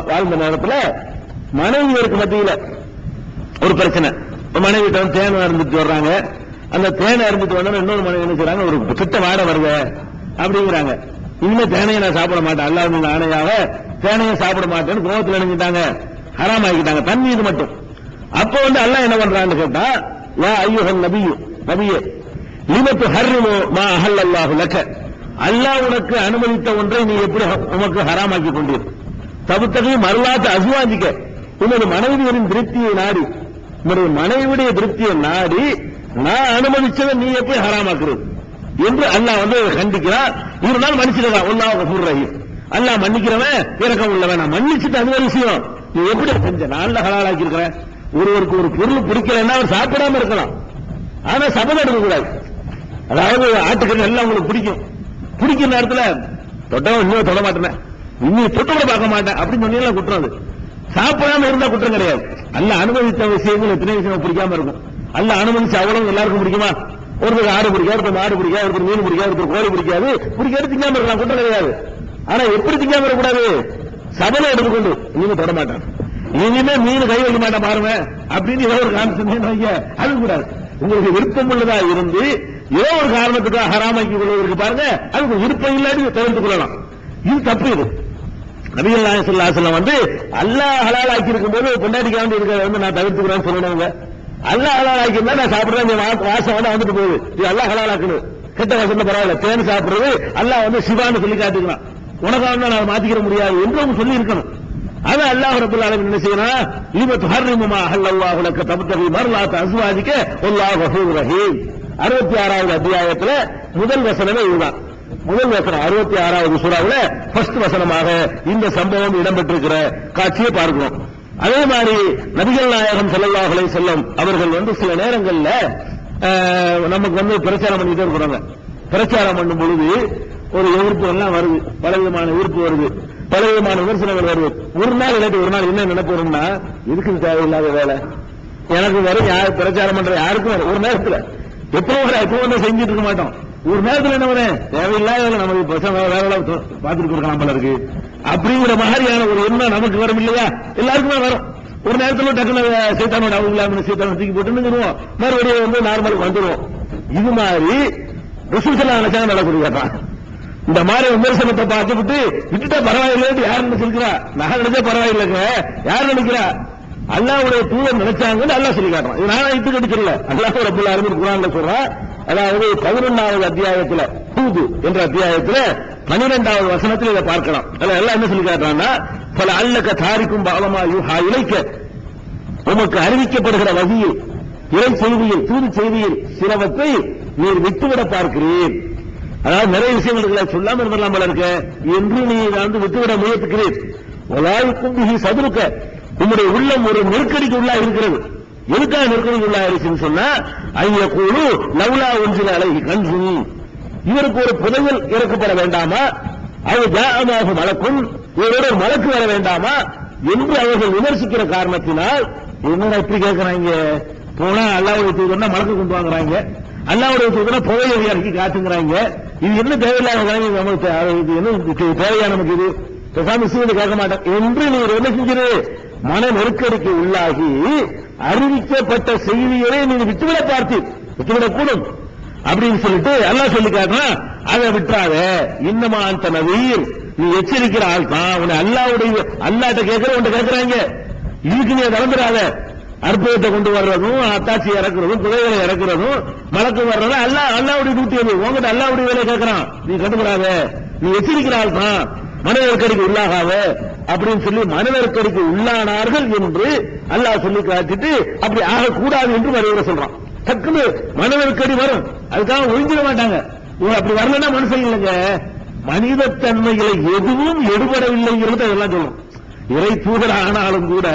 வாழ்ந்த நேரத்தில் மனைவியருக்கு மத்தியில் ஒரு பிரச்சனை. மனைவி தேனை அருந்துட்டு வர்றாங்க. அந்த தேனை அருந்துட்டு வந்தா இன்னொரு மனைவி என்ன செய்றாங்க, ஒரு கிட்ட வாட வருது அப்படிங்கிறாங்க. இனிமே தேனையை நான் சாப்பிட மாட்டேன், அல்லாஹ்வின் ஆணையாக தேனையை சாப்பிட மாட்டேன்னு கோபத்தில் நினைக்கிட்டாங்க, ஹராம் ஆகிட்டாங்க தண்ணி இது மட்டும். அப்ப அல்லாஹ் என்ன பண்றான்னு கேட்டா, யா அய்யுஹன் நபியே லிமத்து ஹர்ரிமு மா அஹல்லல்லாஹு லக, அல்லாஹ் உனக்கு அனுமதித்த ஒன்றை நீ எப்படி உனக்கு ஹராமாக்கி கொண்டீர். தபுத்தகை மருளாத்த அசுவாதிக்க, உனது மனைவியரின் திருப்தியை நாடி, உனது மனைவியுடைய திருப்தியை நாடி நான் அனுமதிச்சதை நீ எப்படி ஹராமாக்குறது என்று அல்லாஹ் கண்டிக்கிறார். இருந்தாலும் மன்னிச்சிடலாம், அல்லாஹ் கஃபூர் ரஹீம், அல்லாஹ் மன்னிக்கிறவன் இரக்கம் உள்ளவன். நான் மன்னிச்சுட்டு அது ஒரு விஷயம், நீ எப்படி செஞ்ச நான் ஹலாலாக்கி இருக்கிறேன். ஒருவருக்கு ஒரு பொருள் பிடிக்கலன்னா அவர் சாப்பிடாம இருக்கலாம், ஆனா சபதம் எடுக்கக்கூடாது. அதாவது ஆட்டுக்கறி எல்லாம் உங்களுக்கு பிடிக்கிற நேரத்தில் தொட்டவன் இன்னும் தொட மாட்டேன், இன்னும் தொட்ட கூட பார்க்க மாட்டேன் அப்படின்னு சொன்னீங்களா குற்றம். அது சாப்பிடாம இருந்தா குற்றம் கிடையாது. அல்லாஹ் அனுமதித்த விஷயங்கள் எத்தனை விஷயம் பிடிக்காம இருக்கும். அல்லாஹ் அனுமதிச்சு அவ்வளவு எல்லாருக்கும் பிடிக்குமா? ஒருத்தருக்கு ஆடு பிடிக்காது, ஒருத்தர் மாடு பிடிக்காது, ஒருத்தர் மீன் பிடிக்காது, ஒருத்தர் கோழி பிடிக்காது திங்காம இருக்கலாம், குற்றம் கிடையாது. ஆனா எப்படி திங்காம இருக்கக்கூடாது, சபதம் எடுத்துக்கொண்டு நீங்க தொட மாட்டேன், இனிமே மீன் கை வைக்க மாட்டேன் பாருங்க அப்படின்னு ஏதோ ஒரு காரணம் அது கூடாது. உங்களுக்கு விருப்பம் உள்ளதா இருந்து ஏதோ ஒரு காரணத்துக்காக ஹராமாக்கி கொள்வதற்கு பாருங்க, அதுக்கு விருப்பம் இல்லாட்டி தெரிந்து கொள்ளலாம். இது தப்பு. இது நபிகள் நாயகம் ஸல்லல்லாஹு அலைஹி வஸல்லம் அல்லாஹ் ஹலால் ஆக்கி இருக்கும் போது கொண்டாடிக்காண்டி இருக்கிறத நான் தவிர்த்துக்கிறேன்னு சொல்லணுங்க. அல்லாஹ் ஹலால் ஆக்கியிருந்தா நான் சாப்பிடுறேன், வாசம் வந்துட்டு போகுது, இது அல்லாஹ் ஹலால் ஆக்கணும். கெட்ட வாசம் பரவாயில்ல, தேன் சாப்பிடுறது அல்லாஹ் சிவான்னு சொல்லி காட்டுக்கலாம், உனக்காக நான் மாத்திக்கிற முடியாது என்று சொல்லி இருக்கணும். அது அல்லாஹ் ரப்பல் ஆலமீன் என்ன செய்யறான், லிமத்து ஹர்ரிமு மா அஹல்லல்லாஹு லக தப்தகி மர்லாத அஸ்வாஜிக வல்லாஹு கஃபூர் ரஹீம். 66வது அத்தியாயத்தில் முதல் வசனமே இதுதான். முதல் வசனம் 66வது சூறாவுல ஃபர்ஸ்ட் வசனமாக இந்த சம்பவம் இடம்பெற்றிருக்கிற காட்சியை பார்க்கிறோம். அதே மாதிரி நபிகள் நாயகம் ஸல்லல்லாஹு அலைஹி வஸல்லம் அவர்கள் சில நேரங்கள்ல நமக்கு பிரச்சாரம் பண்ணிட்டே இருக்கிறாங்க. பிரச்சாரம் பண்ணும் பொழுது ஒரு எதிர்ப்பு எல்லாம் வருது, பலவிதமான எதிர்ப்பு வருது, பலவிதமான விமர்சனங்கள் வருது. ஒரு நாள் இல்லாட்டி ஒரு நாள் என்ன நினைப்போம்னா, இதுக்கு தேவையில்லாத வேலை எனக்கு வரும், யார் பிரச்சாரம் பண்ற யாருக்கும் வரும். ஒரு நேரத்தில் எப்போ செஞ்சுட்டு இருக்க மாட்டோம். ஒரு நேரத்தில் என்ன வரும், தேவையில்லாத நமக்கு வேலை பார்த்துட்டு இருக்கலாம் போல இருக்கு அப்படிங்கிற மாதிரியான ஒரு எண்ணம் நமக்கு வரும் இல்லையா? எல்லாருக்குமே வரும். ஒரு நேரத்தில் டக்குனு சைத்தானோட அவங்க சைத்தான தூக்கி போட்டு மறுபடியும் நார்மலுக்கு வந்துடுவோம். இது மாதிரி ரசூல் ஸல்லல்லாஹு அலைஹி வஸல்லம் நடக்கூடிய இந்த மாதிரி விமர்சனத்தை பார்த்துவிட்டு விட்டுட்டா பரவாயில்லை யார் நினைச்சிருக்கிறா? நான் நினைச்சா பரவாயில்லைங்க, யார் நினைக்கிறா? அல்லாஹ்வுடைய தூதர் நினைச்சாங்கன்னு அல்லாஹ் சொல்லி காட்டுறான். இது நானா இட்டு கட்டிக்கல, அல்லாஹ் ரப்பல் ஆலமீன் குர்ஆன்ல சொல்றான். அதாவது 11வது அத்தியாயத்தில் ஹூத் என்ற அத்தியாயத்தில் 12வது வசனத்தில் இதை பார்க்கலாம். எல்லாம் என்ன சொல்லி காட்டுறான்னா, பல அல்லக்க தாரிக்கும் பாவமா யூஹா இலைக்க, உமக்கு அறிவிக்கப்படுகிற வகையில் இறை செய்தியில் தூது செய்தியில் சிலவற்றை நீர் விட்டுவிட பார்க்கிறேன். அதாவது நிறைய விஷயங்கள் சொல்லாம இருந்தலாம் போல இருக்க என்று நீ விட்டுவிட முயற்சிக்கிறேன். ஒலாய்க்கும் மிகி சதுருக்க, உங்களுடைய உள்ளம் ஒரு நெருக்கடிக்கு உள்ளா இருக்கிறது. எதுக்காக நெருக்கடிக்கு உள்ளா இருக்குன்னு சொன்னா, ஐய கூழு லவ்லா ஒன்றில் அழகி கண்சுனி, இவருக்கு ஒரு புதையல் இறக்கப்பட வேண்டாமா, அவர் ஜாமாக மலக்கும் இவரோட ஒரு மலக்கு வர வேண்டாமா என்று அவர்கள் விமர்சிக்கிற காரணத்தினால் என்னடா இப்படி கேட்கிறாங்க, போனா அல்லாஹ்வுடைய தூதர்னா மலக்கு கொண்டு வாங்குறாங்க, அல்லாஹ்வுடைய தூதர்னா புதையல் இறக்கி காட்டுங்கிறாங்க. இது என்ன தேவையில்லாத நமக்கு, இது என்ன தேவையா நமக்கு? இது பேசாம செய்து கேட்க மாட்டேன் என்று நீர் என்ன செஞ்சு மன நெருக்கடிக்கு உள்ளாகி அறிவிக்கப்பட்ட செய்தியை நீங்க விட்டுவிட பார்த்தீர், விட்டுவிடக்கூடும் அப்படின்னு சொல்லிட்டு அல்லாஹ் சொல்லி காட்டுறான். அதை விட்டுறாத, இன்னமா அந்த நவீர், நீ எச்சரிக்கிற ஆள் தான். உன்னை அல்லாஹ்ட்ட கேட்கிற உன்ட்ட கேட்கிறாங்க, இதுக்கு நீ கலந்துடாத. அற்புதத்தை கொண்டு வர்றதும் அத்தாட்சி இறக்குறதும் புதைகளை இறக்குறதும் மலக்கு வர்றதும் அல்லாஹ்வுடைய டியூட்டி. அது உங்ககிட்ட அல்லாஹ்வுடைய வேலையை கேட்கிறான், நீ கண்டுக்கிறாத, நீ எச்சரிக்கிற ஆள் தான், மன நெருக்கடிக்கு உள்ளாகாத அப்படின்னு சொல்லி மன நெருக்கடிக்கு உள்ளானார்கள் என்று அல்லாஹ் சொல்லி காட்டிட்டு அப்படி ஆகக்கூடாது என்று வரைவரை சொல்றான். டக்குன்னு மன நெருக்கடி வரும், அதுக்காக ஒழிஞ்சிட மாட்டாங்க. அப்படி வரலன்னா மனுஷன் இல்லைங்க, மனிதத்தன்மைகளை எதுவும் எடுபடவில்லைங்கிறது அதெல்லாம் சொல்லும். இறை தூதர் ஆனாலும் கூட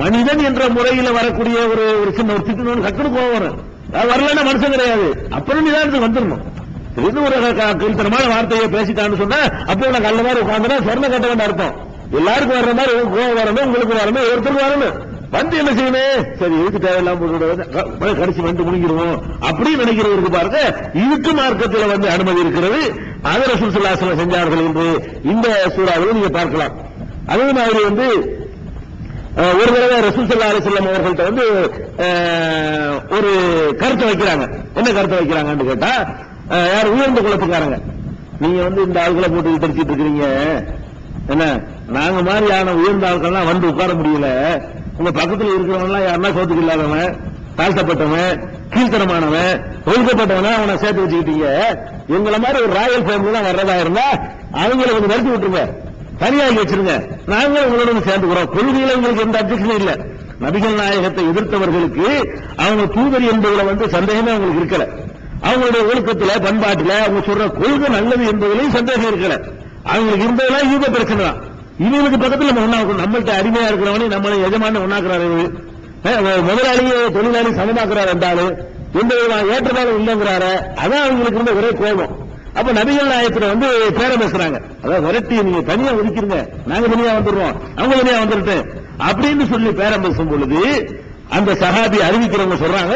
மனிதன் என்ற முறையில் வரக்கூடிய ஒரு சின்ன ஒரு திட்டு டக்குனு கோவம் வரும். வரலன்னா மனுஷன் கிடையாது, அப்புறம் நிதானத்துக்கு வந்துடணும். இது ஒரு கீழ்த்தனமான வார்த்தையை பேசிட்டான்னு சொன்னா அப்போ உனக்கு நல்ல மாதிரி உட்கார்ந்தா சொர்ண கட்ட வேண்டிய அர்த்தம். எல்லாருக்கும் வர்ற மாதிரி கோவம் வரணும், உங்களுக்கு வரணும், ஒருத்தருக்கு வரணும். வந்து என்ன செய்யணும், சரி இதுக்கு தேவையில்லாம கடிச்சு வந்து முடிஞ்சிருவோம் அப்படின்னு நினைக்கிறவருக்கு பாருங்க, இதுக்கு மார்க்கத்தில் அனுமதி இருக்கிறது. அதை ரசூல் ஸல்லல்லாஹு அலைஹி வஸல்லம் செஞ்சார்கள் என்று இந்த சூறாவில் நீங்க பார்க்கலாம். அதே மாதிரி வந்து ஒரு தடவை ரசூல் ஸல்லல்லாஹு அலைஹி வஸல்லம் அவர்கள்ட்ட வந்து ஒரு கருத்தை வைக்கிறாங்க. என்ன கருத்தை வைக்கிறாங்கன்னு கேட்டா, யார் உயர்ந்த குலத்துக்காரங்க, நீங்க வந்து இந்த ஆள்களை போட்டு தெரிச்சிட்டு இருக்கிறீங்க, என்ன நாங்க மாதிரியான உயர்ந்த ஆட்கள்லாம் வந்து உட்கார முடியல, உங்க பக்கத்தில் இருக்கிறவங்க எல்லாம் யாருன்னா சோத்துக்கு இல்லாதவன், தாழ்த்தப்பட்டவன், கீழ்த்தனமானவன், ஒழுக்கப்பட்டவன அவனை சேர்த்து வச்சுக்கிட்டீங்க, எங்களை மாதிரி ஒரு ராயல் ஃபேமிலி தான் வர்றதா இருந்தா அவங்களை கொஞ்சம் நிறுத்தி விட்டுருங்க, தனியாகி வச்சிருங்க, நாங்களும் உங்களோட சேர்ந்துக்கிறோம். கொள்கையில உங்களுக்கு எந்த அப்ஜெக்ஷனும் இல்ல. நபிகள் நாயகத்தை எதிர்த்தவர்களுக்கு அவங்க தூதர் என்பதுல வந்து சந்தேகமே அவங்களுக்கு இருக்கல. அவங்களுடைய ஒழுக்கத்துல, பண்பாட்டுல அவங்க சொல்ற கொள்கை நல்லது என்பதிலையும் சந்தேகம் இருக்கல. அவங்களுக்கு இருந்ததெல்லாம் ஈக பிரச்சனை தான். இவங்களுக்கு பக்கத்தில் நம்ம ஒன்னாக்கணும். நம்மள்கிட்ட அடிமையா இருக்கிறவனே நம்மளை எஜமான ஒன்னாக்குறாரு, முதலாளியை தொழிலாளி சமமாக்குறாரு என்றாலும் எந்த ஏற்றதாலும் இல்லைங்கிறாரு. அதான் அவங்களுக்கு இருந்த ஒரே கோபம். அப்ப நபிகள் நாயகத்துல வந்து பேரம் பேசுறாங்க, அதாவது விரட்டி நீங்க தனியா ஒதுக்கிருங்க, நாங்க தனியா வந்துடுறோம், அவங்க தனியா வந்துட்டு அப்படின்னு சொல்லி பேரம் பேசும் பொழுது அந்த சஹாபி அறிவிக்கிறவங்க சொல்றாங்க,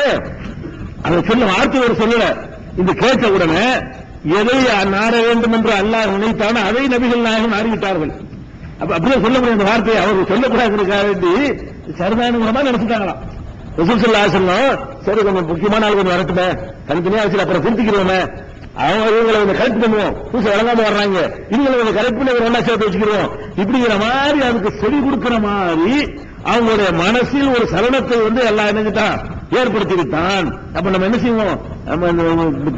அதை சொல்ல வார்த்தை ஒரு சொல்லல, இந்த கேட்ட உடனே எதை நாட வேண்டும் என்று அல்லாஹ் நினைத்தானோ அதை நபிகள் நாயகம் அறிவித்தார்கள். அப்ப அப்படியே சொல்ல முடியும் அந்த வார்த்தையை அவர்கள் சொல்லக்கூடாதுக்காக வேண்டி சரிதானுமா நினைச்சுட்டாங்களாம். ரசூல் ஸல்லல்லாஹு அலைஹி வஸல்லம் சரி கொஞ்சம் முக்கியமான ஆள் கொஞ்சம் வரட்டுமே, தனித்தனியா வச்சு அப்புறம் திருத்திக்கிறோமே, அவங்க இவங்களை கொஞ்சம் கரெக்ட் பண்ணுவோம், புதுசு வழங்காம வர்றாங்க, இவங்களை கொஞ்சம் கரெக்ட் பண்ணி ஒன்னா சேர்த்து வச்சுக்கிறோம், இப்படிங்கிற மாதிரி அதுக்கு செடி கொடுக்கிற மாதிரி அவங்களுடைய மனசில் ஒரு சலனத்தை வந்து எல்லாம் என்னங்கிட்டான் ஏற்படுத்தி விட்டான். அப்ப நம்ம என்ன செய்வோம், நம்ம இந்த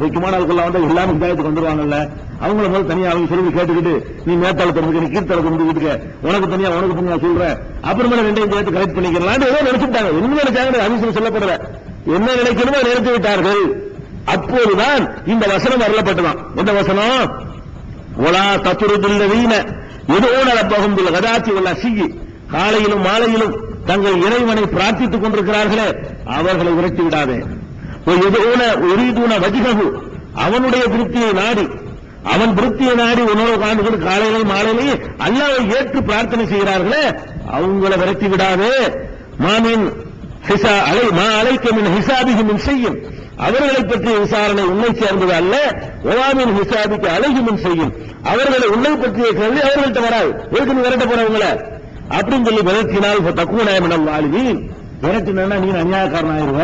முக்கியமான ஆட்கள் வந்து எல்லாமே இதாயத்துக்கு வந்துருவாங்கல்ல, அவங்கள முதல் தனியா அவங்க சொல்லி கேட்டுக்கிட்டு நீ மேத்தாளத்தை இருக்கு, நீ கீர்த்தளத்தை முடிக்கிட்டு உனக்கு தனியா சொல்றேன், அப்புறமே ரெண்டையும் சேர்த்து கரெக்ட் பண்ணிக்கலாம் ஏதோ நினைச்சுட்டாங்க. என்ன நினைச்சாங்க அதிசயம் சொல்லப்படுற என்ன நினைக்கணுமோ நினைத்து விட்டார்கள். அப்போதுதான் இந்த வசனம் அருளப்பட்டதான். எந்த வசனம், ஒலா தத்துருதுல்லதீன யதுஊன ரப்பஹும் பில் கதாத்தி வல் அஷியி, காலையிலும் மாலையிலும் தங்கள் இறைவனை பிரார்த்தித்துக் கொண்டிருக்கிறார்களே அவர்களை விரட்டி விடாதே. யதுஊன யுரீதுன வஜ்ஹஹு, அவனுடைய திருப்தியை நாடி, அவன் திருப்தியை நாடி உணவு காண்டுகள் காலையிலும் மாலையிலையும் அல்லாஹ்வை ஏற்று பிரார்த்தனை செய்கிறார்களே அவங்களை விரட்டி விடாதே. மாமின் அலைக்க மின் ஹிசாபிஹிம் மின் செய்யும், அவர்களை பற்றிய விசாரணை உன்னை சேர்ந்தது அல்ல. ஒவாமின் ஹிசாபிக்கு அலைஹிம் செய்யும், அவர்களை உன்னை பற்றிய கேள்வி அவர்கள்ட்ட வராது, எதுக்கு நீ விரட்ட போறவங்கள அப்படின்னு சொல்லி விரட்டினால் தக்குவனாயமிடம் வாழ்வீன், விரட்டினா நீ அநியாயக்காரன் ஆயிருவ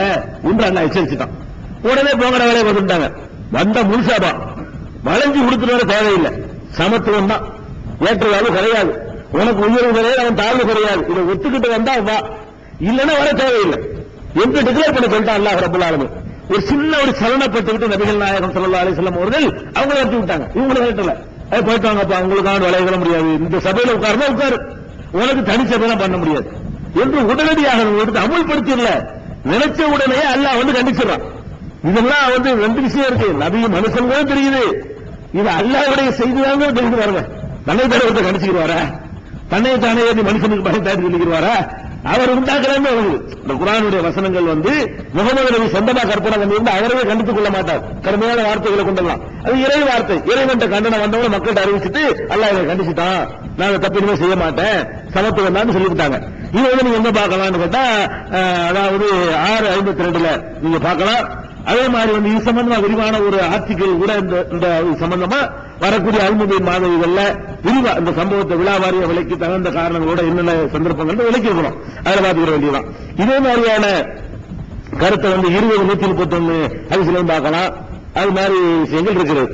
என்று அல்லாஹ் எச்சரிச்சுட்டான். உடனே போகிற வேலையை வந்துட்டாங்க. வந்த முன்சாபா வளைஞ்சு கொடுத்துட்டு வர தேவையில்லை, சமத்துவம் தான், ஏற்றதாலும் கிடையாது, உனக்கு உயர்வு கிடையாது, அவன் தாழ்வு கிடையாது, இதை ஒத்துக்கிட்டு வந்தா வா, இல்லன்னா வர தேவையில்லை என்று டிக்ளேர் பண்ண சொல்லிட்டான் அல்லாஹ் ரப்பல் ஆலமீன். ஒரு சின்ன ஒரு சலனப்பட்டுவிட்டு நபிகள் நாயகம் ஸல்லல்லாஹு அலைஹி வஸல்லம் அவர்கள் அவங்களை எடுத்து விட்டாங்க. இவங்களை விரட்டல, போயிட்டு வாங்கப்பா உங்களுக்கான விளையாட முடியாது, இந்த சபையில உட்காருமா உட்காரு, உனக்கு தனிச்சபையெல்லாம் பண்ண முடியாது என்று உடனடியாக எடுத்து அமுல்படுத்திடல. நினைச்ச உடனே அல்லாஹ் வந்து கண்டிச்சிடறான். இதெல்லாம் வந்து ரெண்டு விஷயம் இருக்கு, நபியும் மனுஷங்களும் தெரியுது, இது அல்லாஹ்வுடைய செய்தியாக தெரிஞ்சு பாருங்க. தன்னை தடவை கண்டிச்சுக்கிறாரா, தன்னை தானே மனுஷனுக்கு பயத்தாடி சொல்லிக்கிறாரா, அவர் உண்டாக்குறாங்க. இந்த குர்ஆனுடைய வசனங்கள் வந்து முகமது நபி சொந்தமா கற்பனை பண்ணியிருந்தா அவரவே கண்டித்துக் கொள்ள மாட்டார், கடுமையான வார்த்தைகளை கொண்டலாம். அது இறை வார்த்தை, இறைவன் கண்டனம் வந்தவங்க மக்கள்கிட்ட அறிவிச்சுட்டு அல்லாஹ் இதை கண்டிச்சுட்டான், நான் தப்பினுமே செய்ய மாட்டேன், சமத்துவம் தான் சொல்லிவிட்டாங்க. இது வந்து நீங்க எங்க பார்க்கலாம்னு கேட்டா, அதாவது 6:52 நீங்க பார்க்கலாம். அதே மாதிரி வந்து இது சம்பந்தமா விரிவான ஒரு ஆர்டிகல் கூட இந்த சம்பந்தமா வரக்கூடிய அல்முதீன் மாத இதழ்ல விரிவா இந்த சம்பவத்தை விழாவாரிய விலைக்கு தகுந்த காரணங்களோட என்னென்ன சந்தர்ப்பங்கள் விலைக்கு இருக்கணும், அதில் பார்த்துக்கிற வேண்டியதான். இதே மாதிரியான கருத்தை வந்து 20:131 ஹதீஸ்லயும் பார்க்கலாம். அது மாதிரி விஷயங்கள் இருக்கிறது.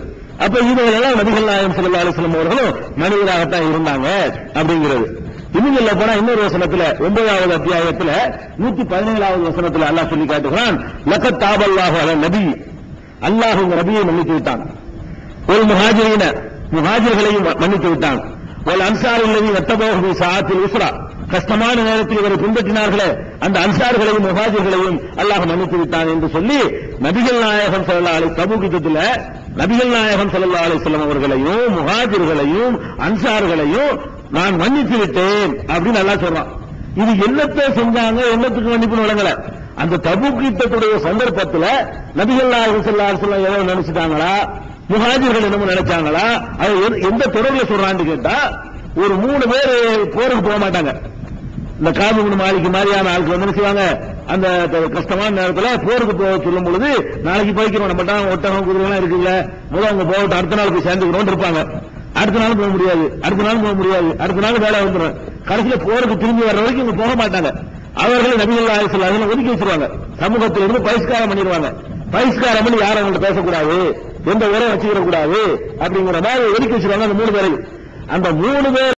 அப்ப இதுவெல்லாம் நபிகள் நாயகம் ஸல்லல்லாஹு அலைஹி வஸல்லம் அவர்களும் மனிதராகத்தான் இருந்தாங்க அப்படிங்கிறது. இன்னும் சொல்ல போனா இன்னொரு வசனத்துல 9வது அத்தியாயத்துல 117வது வசனத்துல அல்லாஹ் சொல்லி காட்டுகிறான், லகத் தாபல்லாஹு அலா நபி, அல்லாஹ் இந்த நபியை மன்னித்து விட்டான், ஒரு முஹாஜிர்களையும் மன்னித்து விட்டான், ஒரு அன்சாரில்லதி வத்தபோஹு சாத்தில் உஸ்ரா, கஷ்டமான நேரத்தில் இவரை பின்பற்றினார்களே அந்த அன்சார்களையும் முஹாஜிர்களையும் அல்லாஹ் மன்னித்து விட்டான் என்று சொல்லி நபிகள் நாயகம் ஸல்லல்லாஹு அலைஹி தபூக் யுத்தத்தில் நபிகள் நாயகம் ஸல்லல்லாஹு அலைஹி வஸல்லம் அவர்களையும் முஹாஜிர்களையும் அன்சார்களையும் நான் மன்னித்து விட்டேன் அப்படின்னு அல்லாஹ் சொல்றான். இது என்னத்தை செஞ்சாங்க, என்னத்துக்கு மன்னிப்பு வழங்கல, அந்த தபூக் யுத்தத்துடைய சந்தர்ப்பத்தில் நபிகள் நாயகம் ஸல்லல்லாஹு அலைஹி வஸல்லம் ஏதோ நினைச்சிட்டாங்களா, முஹாஜிர்கள் என்னமோ நினைச்சாங்களா, அது எந்த தொடர்ல சொல்றான்னு கேட்டா, ஒரு 3 பேர் போருக்கு போக மாட்டாங்க. இந்த காபு இப்னு மாலிக் மாதிரியான ஆட்கள் வந்து செய்வாங்க, அந்த கஷ்டமான நேரத்தில் போருக்கு போக சொல்லும் பொழுது நாளைக்கு போய்க்கிறோம், நம்மகிட்ட ஒட்டகம் குதிரை எல்லாம் இருக்குல்ல, முதல்ல அவங்க போகட்டும், அடுத்த நாள் போய் சேர்ந்துக்கிறோம் இருப்பாங்க. அடுத்த நாள் போக முடியாது, அடுத்த நாள் போக முடியாது, அடுத்த நாள் வேலை வந்துடும், கடைசியில போருக்கு திரும்பி வர்ற வரைக்கும் இவங்க போக மாட்டாங்க. அவர்களை நபிகள் நாயகம் ஒதுக்கி வச்சிருவாங்க. சமூகத்தில் இருந்து பகிஷ்காரம் பண்ணிடுவாங்க. பகிஷ்காரம் பண்ணி யாரும் அவங்கள்ட்ட பேசக்கூடாது, எந்த உரம் வச்சுக்கிற கூடாது அப்படிங்கிற மாதிரி ஒதுக்கி வச்சிருவாங்க அந்த 3 பேரையும். அந்த 3 பேர்